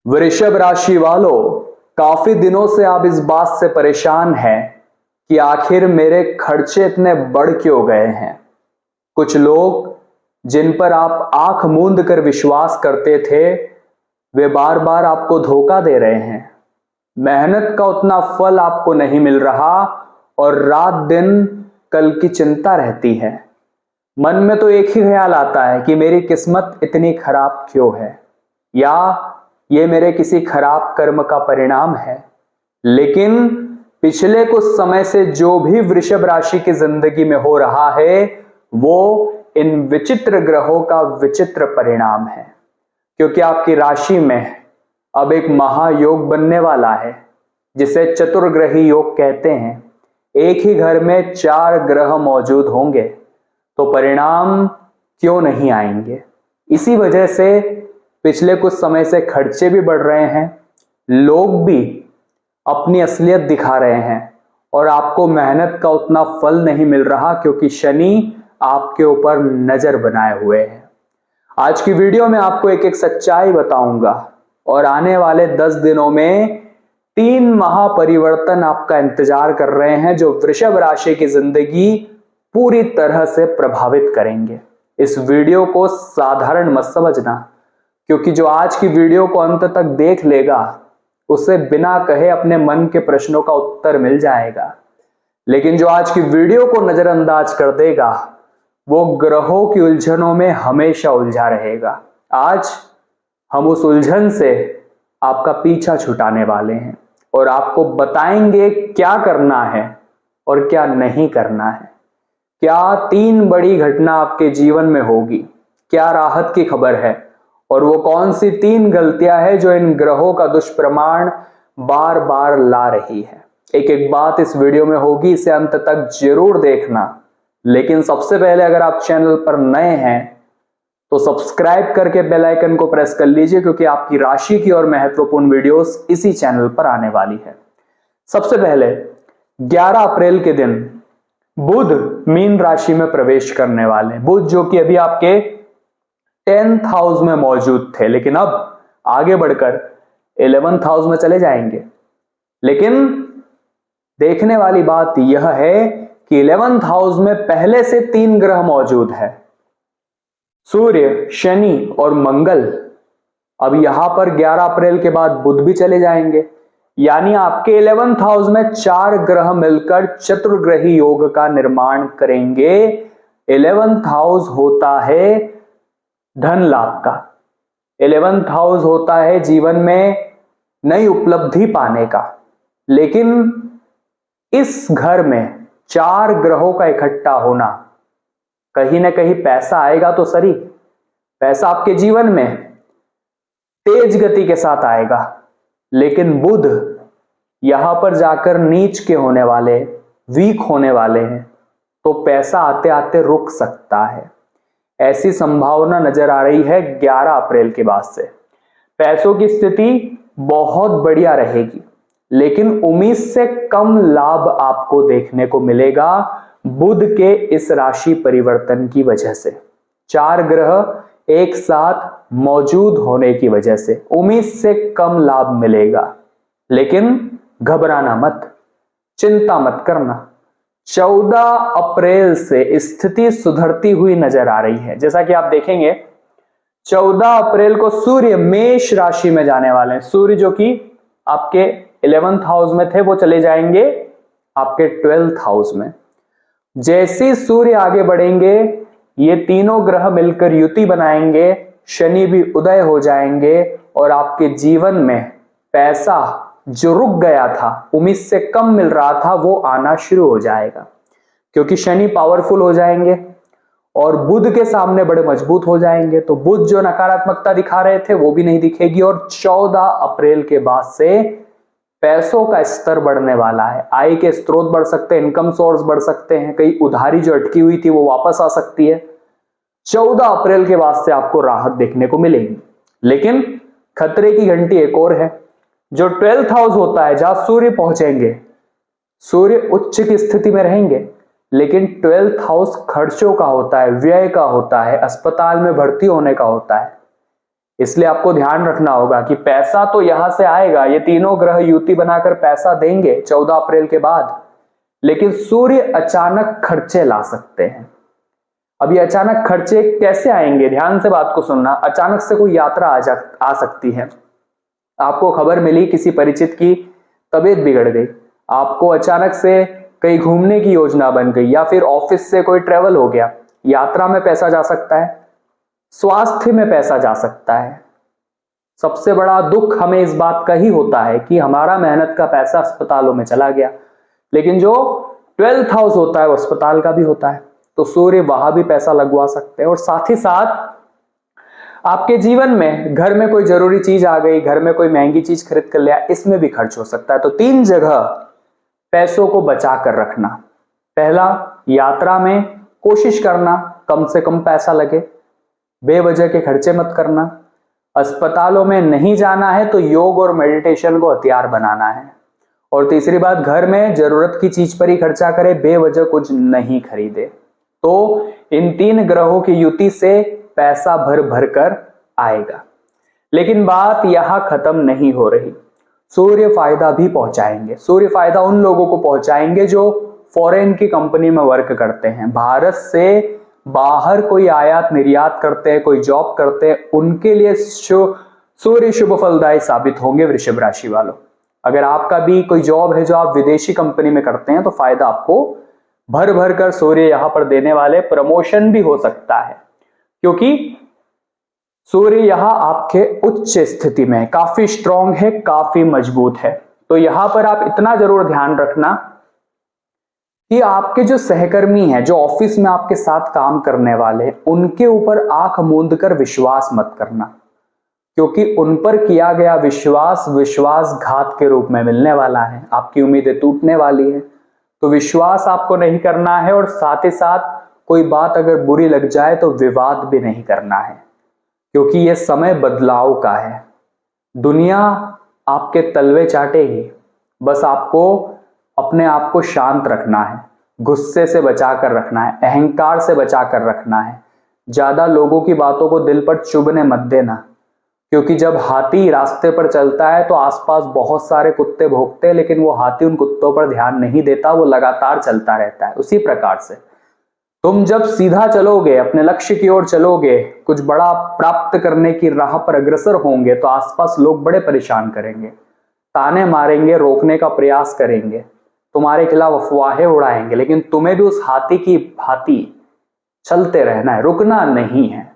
वृषभ राशि वालों, काफी दिनों से आप इस बात से परेशान हैं कि आखिर मेरे खर्चे इतने बढ़ क्यों गए हैं। कुछ लोग जिन पर आप आंख मूंद कर विश्वास करते थे, वे बार बार आपको धोखा दे रहे हैं। मेहनत का उतना फल आपको नहीं मिल रहा और रात दिन कल की चिंता रहती है। मन में तो एक ही ख्याल आता है कि मेरी किस्मत इतनी खराब क्यों है, या ये मेरे किसी खराब कर्म का परिणाम है। लेकिन पिछले कुछ समय से जो भी वृषभ राशि की जिंदगी में हो रहा है, वो इन विचित्र ग्रहों का विचित्र परिणाम है। क्योंकि आपकी राशि में अब एक महायोग बनने वाला है, जिसे चतुर्ग्रही योग कहते हैं। एक ही घर में 4 ग्रह मौजूद होंगे तो परिणाम क्यों नहीं आएंगे। इसी वजह से पिछले कुछ समय से खर्चे भी बढ़ रहे हैं, लोग भी अपनी असलियत दिखा रहे हैं और आपको मेहनत का उतना फल नहीं मिल रहा, क्योंकि शनि आपके ऊपर नजर बनाए हुए हैं। आज की वीडियो में आपको एक एक सच्चाई बताऊंगा और आने वाले 10 दिनों में 3 महापरिवर्तन आपका इंतजार कर रहे हैं, जो वृषभ राशि की जिंदगी पूरी तरह से प्रभावित करेंगे। इस वीडियो को साधारण मत समझना, क्योंकि जो आज की वीडियो को अंत तक देख लेगा उसे बिना कहे अपने मन के प्रश्नों का उत्तर मिल जाएगा। लेकिन जो आज की वीडियो को नजरअंदाज कर देगा, वो ग्रहों की उलझनों में हमेशा उलझा रहेगा। आज हम उस उलझन से आपका पीछा छुटाने वाले हैं और आपको बताएंगे क्या करना है और क्या नहीं करना है। क्या 3 बड़ी घटना आपके जीवन में होगी, क्या राहत की खबर है, और वो कौन सी 3 गलतियां हैं जो इन ग्रहों का दुष्प्रमाण बार बार ला रही है। एक एक बात इस वीडियो में होगी, इसे अंत तक जरूर देखना। लेकिन सबसे पहले अगर आप चैनल पर नए हैं तो सब्सक्राइब करके बेल आइकन को प्रेस कर लीजिए, क्योंकि आपकी राशि की और महत्वपूर्ण वीडियोस इसी चैनल पर आने वाली है। सबसे पहले 11 अप्रैल के दिन बुध मीन राशि में प्रवेश करने वाले हैं। बुध जो कि अभी आपके 10th हाउस में मौजूद थे, लेकिन अब आगे बढ़कर 11th हाउस में चले जाएंगे। लेकिन देखने वाली बात यह है कि 11th हाउस में पहले से 3 ग्रह मौजूद है, सूर्य, शनि और मंगल। अब यहां पर 11 अप्रैल के बाद बुध भी चले जाएंगे, यानी आपके 11th हाउस में 4 ग्रह मिलकर चतुर्ग्रही योग का निर्माण करेंगे। 11th हाउस होता है धन लाभ का, 11th हाउस होता है जीवन में नई उपलब्धि पाने का। लेकिन इस घर में 4 ग्रहों का इकट्ठा होना, कहीं ना कहीं पैसा आएगा तो सही, पैसा आपके जीवन में तेज गति के साथ आएगा। लेकिन बुध यहां पर जाकर नीच के होने वाले, वीक होने वाले हैं, तो पैसा आते आते रुक सकता है। ऐसी संभावना नजर आ रही है 11 अप्रैल के बाद से। पैसों की स्थिति बहुत बढ़िया रहेगी, लेकिन उम्मीद से कम लाभ आपको देखने को मिलेगा बुध के इस राशि परिवर्तन की वजह से। 4 ग्रह एक साथ मौजूद होने की वजह से उम्मीद से कम लाभ मिलेगा। लेकिन घबराना मत, चिंता मत करना। 14 अप्रैल से स्थिति सुधरती हुई नजर आ रही है। जैसा कि आप देखेंगे 14 अप्रैल को सूर्य मेष राशि में जाने वाले हैं। सूर्य जो कि आपके 11th हाउस में थे, वो चले जाएंगे आपके 12th हाउस में। जैसे सूर्य आगे बढ़ेंगे, ये तीनों ग्रह मिलकर युति बनाएंगे, शनि भी उदय हो जाएंगे और आपके जीवन में पैसा जो रुक गया था, उम्मीद से कम मिल रहा था, वो आना शुरू हो जाएगा। क्योंकि शनि पावरफुल हो जाएंगे और बुध के सामने बड़े मजबूत हो जाएंगे, तो बुध जो नकारात्मकता दिखा रहे थे वो भी नहीं दिखेगी। और 14 अप्रैल के बाद से पैसों का स्तर बढ़ने वाला है। आय के स्रोत बढ़ सकते हैं, इनकम सोर्स बढ़ सकते हैं, कई उधारी जो अटकी हुई थी वो वापस आ सकती है। 14 अप्रैल के बाद से आपको राहत देखने को मिलेगी। लेकिन खतरे की घंटी एक और है। जो 12th हाउस होता है, जहां सूर्य पहुंचेंगे, सूर्य उच्च की स्थिति में रहेंगे, लेकिन 12th हाउस खर्चों का होता है, व्यय का होता है, अस्पताल में भर्ती होने का होता है। इसलिए आपको ध्यान रखना होगा कि पैसा तो यहां से आएगा, ये तीनों ग्रह युति बनाकर पैसा देंगे 14 अप्रैल के बाद, लेकिन सूर्य अचानक खर्चे ला सकते हैं। अब ये अचानक खर्चे कैसे आएंगे, ध्यान से बात को सुनना। अचानक से कोई यात्रा आ सकती है। आपको खबर मिली किसी परिचित की तबीयत बिगड़ गई, आपको अचानक से कहीं घूमने की योजना बन गई, या फिर ऑफिस से कोई ट्रेवल हो गया, यात्रा में पैसा जा सकता है, स्वास्थ्य में पैसा जा सकता है। सबसे बड़ा दुख हमें इस बात का ही होता है कि हमारा मेहनत का पैसा अस्पतालों में चला गया, लेकिन जो 12th हाउस होता है वो अस्पताल का भी होता है, तो सूर्य वहां भी पैसा लगवा सकते हैं। और साथ ही साथ आपके जीवन में घर में कोई जरूरी चीज आ गई, घर में कोई महंगी चीज खरीद कर लिया, इसमें भी खर्च हो सकता है। तो 3 जगह पैसों को बचा कर रखना। पहला, यात्रा में कोशिश करना कम से कम पैसा लगे, बेवजह के खर्चे मत करना। अस्पतालों में नहीं जाना है तो योग और मेडिटेशन को हथियार बनाना है। और तीसरी बात, घर में जरूरत की चीज पर ही खर्चा करे, बेवजह कुछ नहीं खरीदे। तो इन 3 ग्रहों की युति से पैसा भर भर कर आएगा। लेकिन बात यहां खत्म नहीं हो रही, सूर्य फायदा भी पहुंचाएंगे। सूर्य फायदा उन लोगों को पहुंचाएंगे जो फॉरेन की कंपनी में वर्क करते हैं, भारत से बाहर कोई आयात निर्यात करते हैं, कोई जॉब करते हैं, उनके लिए सूर्य शुभ फलदायी साबित होंगे। वृषभ राशि वालों, अगर आपका भी कोई जॉब है जो आप विदेशी कंपनी में करते हैं तो फायदा आपको भर भर कर सूर्य यहां पर देने वाले। प्रमोशन भी हो सकता है क्योंकि सूर्य यहां आपके उच्च स्थिति में काफी स्ट्रांग है, काफी मजबूत है। तो यहां पर आप इतना जरूर ध्यान रखना कि आपके जो सहकर्मी हैं, जो ऑफिस में आपके साथ काम करने वाले, उनके ऊपर आंख मूंद कर विश्वास मत करना, क्योंकि उन पर किया गया विश्वास विश्वासघात के रूप में मिलने वाला है। आपकी उम्मीदें टूटने वाली है, तो विश्वास आपको नहीं करना है। और साथ ही साथ कोई बात अगर बुरी लग जाए तो विवाद भी नहीं करना है, क्योंकि यह समय बदलाव का है। दुनिया आपके तलवे चाटेगी, बस आपको अपने आप को शांत रखना है, गुस्से से बचा कर रखना है, अहंकार से बचा कर रखना है। ज्यादा लोगों की बातों को दिल पर चुभने मत देना, क्योंकि जब हाथी रास्ते पर चलता है तो आसपास बहुत सारे कुत्ते भौंकते हैं, लेकिन वो हाथी उन कुत्तों पर ध्यान नहीं देता, वो लगातार चलता रहता है। उसी प्रकार से तुम जब सीधा चलोगे, अपने लक्ष्य की ओर चलोगे, कुछ बड़ा प्राप्त करने की राह पर अग्रसर होंगे, तो आसपास लोग बड़े परेशान करेंगे, ताने मारेंगे, रोकने का प्रयास करेंगे, तुम्हारे खिलाफ अफवाहें उड़ाएंगे, लेकिन तुम्हें भी उस हाथी की भांति चलते रहना है, रुकना नहीं है।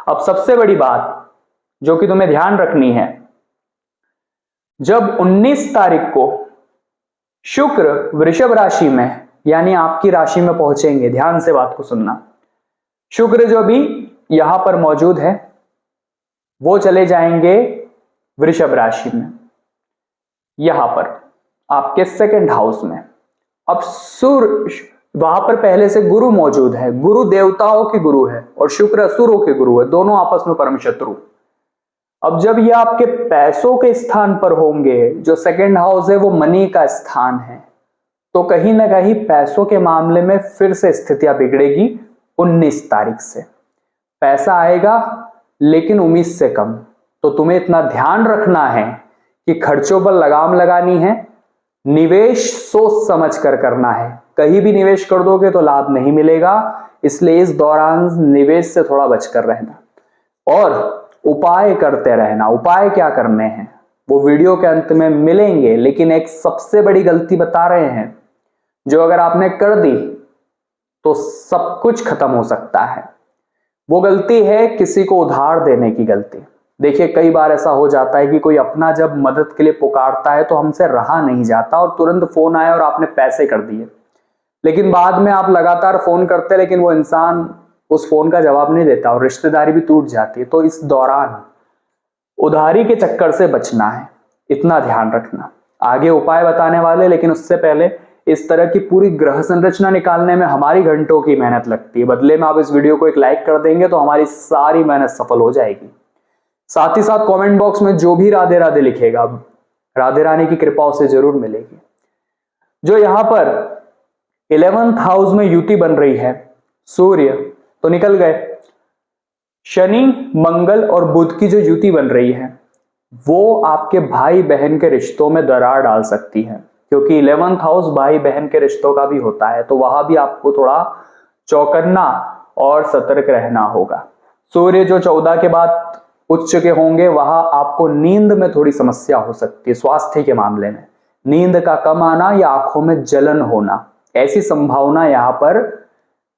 अब सबसे बड़ी बात जो कि तुम्हें ध्यान रखनी है, जब 19 तारीख को शुक्र वृषभ राशि में यानी आपकी राशि में पहुंचेंगे, ध्यान से बात को सुनना। शुक्र जो भी यहां पर मौजूद है वो चले जाएंगे वृषभ राशि में, यहां पर आपके 2nd हाउस में। अब सूर्य वहां पर पहले से गुरु मौजूद है, गुरु देवताओं के गुरु है और शुक्र असुरों के गुरु है, दोनों आपस में परम शत्रु। अब जब ये आपके पैसों के स्थान पर होंगे, जो 2nd हाउस है वो मनी का स्थान है, तो कहीं ना कहीं पैसों के मामले में फिर से स्थितियां बिगड़ेगी। 19 तारीख से पैसा आएगा लेकिन उम्मीद से कम। तो तुम्हें इतना ध्यान रखना है कि खर्चों पर लगाम लगानी है, निवेश सोच समझ कर करना है। कहीं भी निवेश कर दोगे तो लाभ नहीं मिलेगा, इसलिए इस दौरान निवेश से थोड़ा बचकर रहना और उपाय करते रहना। उपाय क्या करने हैं वो वीडियो के अंत में मिलेंगे, लेकिन एक सबसे बड़ी गलती बता रहे हैं जो अगर आपने कर दी तो सब कुछ खत्म हो सकता है। वो गलती है किसी को उधार देने की गलती। देखिए, कई बार ऐसा हो जाता है कि कोई अपना जब मदद के लिए पुकारता है तो हमसे रहा नहीं जाता और तुरंत फोन आया और आपने पैसे कर दिए, लेकिन बाद में आप लगातार फोन करते लेकिन वो इंसान उस फोन का जवाब नहीं देता और रिश्तेदारी भी टूट जाती है। तो इस दौरान उधारी के चक्कर से बचना है, इतना ध्यान रखना। आगे उपाय बताने वाले, लेकिन उससे पहले इस तरह की पूरी ग्रह संरचना निकालने में हमारी घंटों की मेहनत लगती है। बदले में आप इस वीडियो को एक लाइक कर देंगे तो हमारी सारी मेहनत सफल हो जाएगी। साथ ही साथ कमेंट बॉक्स में जो भी राधे राधे लिखेगा, राधे रानी की कृपा उसे जरूर मिलेगी। जो यहां पर 11th हाउस में युति बन रही है, सूर्य तो निकल गए, शनि, मंगल और बुध की जो युति बन रही है वो आपके भाई बहन के रिश्तों में दरार डाल सकती है, क्योंकि 11th हाउस भाई बहन के रिश्तों का भी होता है, तो वहां भी आपको थोड़ा चौकन्ना और सतर्क रहना होगा। सूर्य जो 14 के बाद उच्च के होंगे, वहां आपको नींद में थोड़ी समस्या हो सकती है। स्वास्थ्य के मामले में नींद का कम आना या आंखों में जलन होना, ऐसी संभावना यहां पर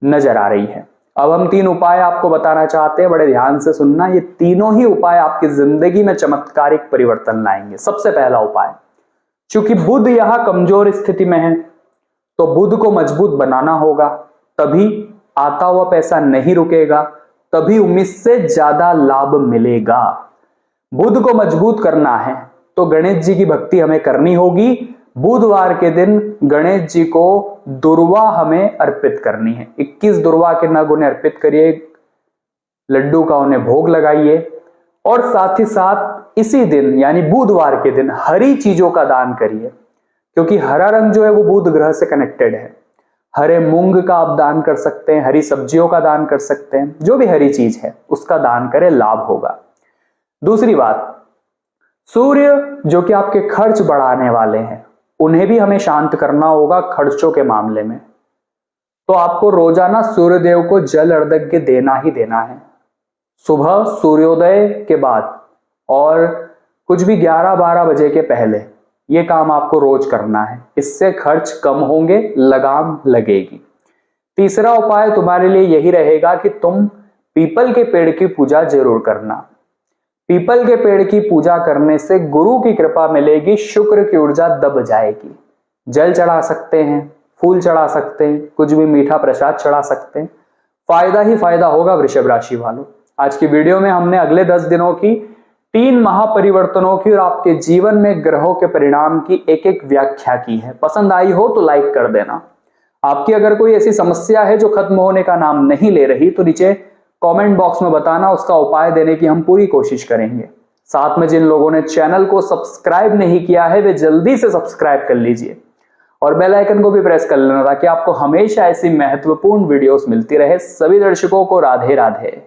नजर आ रही है। अब हम 3 उपाय आपको बताना चाहते हैं, बड़े ध्यान से सुनना। ये तीनों ही उपाय आपकी जिंदगी में चमत्कारिक परिवर्तन लाएंगे। सबसे पहला उपाय, चूंकि बुध यहां कमजोर स्थिति में है तो बुध को मजबूत बनाना होगा, तभी आता हुआ पैसा नहीं रुकेगा, तभी उम्मीद से ज्यादा लाभ मिलेगा। बुध को मजबूत करना है तो गणेश जी की भक्ति हमें करनी होगी। बुधवार के दिन गणेश जी को दुर्वा हमें अर्पित करनी है। 21 दुर्वा के नग उन्हें अर्पित करिए, लड्डू का उन्हें भोग लगाइए, और साथ ही साथ इसी दिन यानी बुधवार के दिन हरी चीजों का दान करिए, क्योंकि हरा रंग जो है वो बुध ग्रह से कनेक्टेड है। हरे मूंग का आप दान कर सकते हैं, हरी सब्जियों का दान कर सकते हैं, जो भी हरी चीज है उसका दान करें, लाभ होगा। दूसरी बात, सूर्य जो कि आपके खर्च बढ़ाने वाले हैं उन्हें भी हमें शांत करना होगा खर्चों के मामले में। तो आपको रोजाना सूर्यदेव को जल अर्घ्य देना ही देना है, सुबह सूर्योदय के बाद और कुछ भी 11-12 बजे के पहले। ये काम आपको रोज करना है, इससे खर्च कम होंगे, लगाम लगेगी। तीसरा उपाय तुम्हारे लिए यही रहेगा कि तुम पीपल के पेड़ की पूजा जरूर करना। पीपल के पेड़ की पूजा करने से गुरु की कृपा मिलेगी, शुक्र की ऊर्जा दब जाएगी। जल चढ़ा सकते हैं, फूल चढ़ा सकते हैं, कुछ भी मीठा प्रसाद चढ़ा सकते हैं, फायदा ही फायदा होगा वृषभ राशि वालों। आज की वीडियो में हमने अगले 10 दिनों की 3 महापरिवर्तनों की और आपके जीवन में ग्रहों के परिणाम की एक एक व्याख्या की है। पसंद आई हो तो लाइक कर देना। आपकी अगर कोई ऐसी समस्या है जो खत्म होने का नाम नहीं ले रही तो नीचे कमेंट बॉक्स में बताना, उसका उपाय देने की हम पूरी कोशिश करेंगे। साथ में जिन लोगों ने चैनल को सब्सक्राइब नहीं किया है वे जल्दी से सब्सक्राइब कर लीजिए और बेल आइकन को भी प्रेस कर लेना, ताकि आपको हमेशा ऐसी महत्वपूर्ण वीडियोस मिलती रहे। सभी दर्शकों को राधे राधे।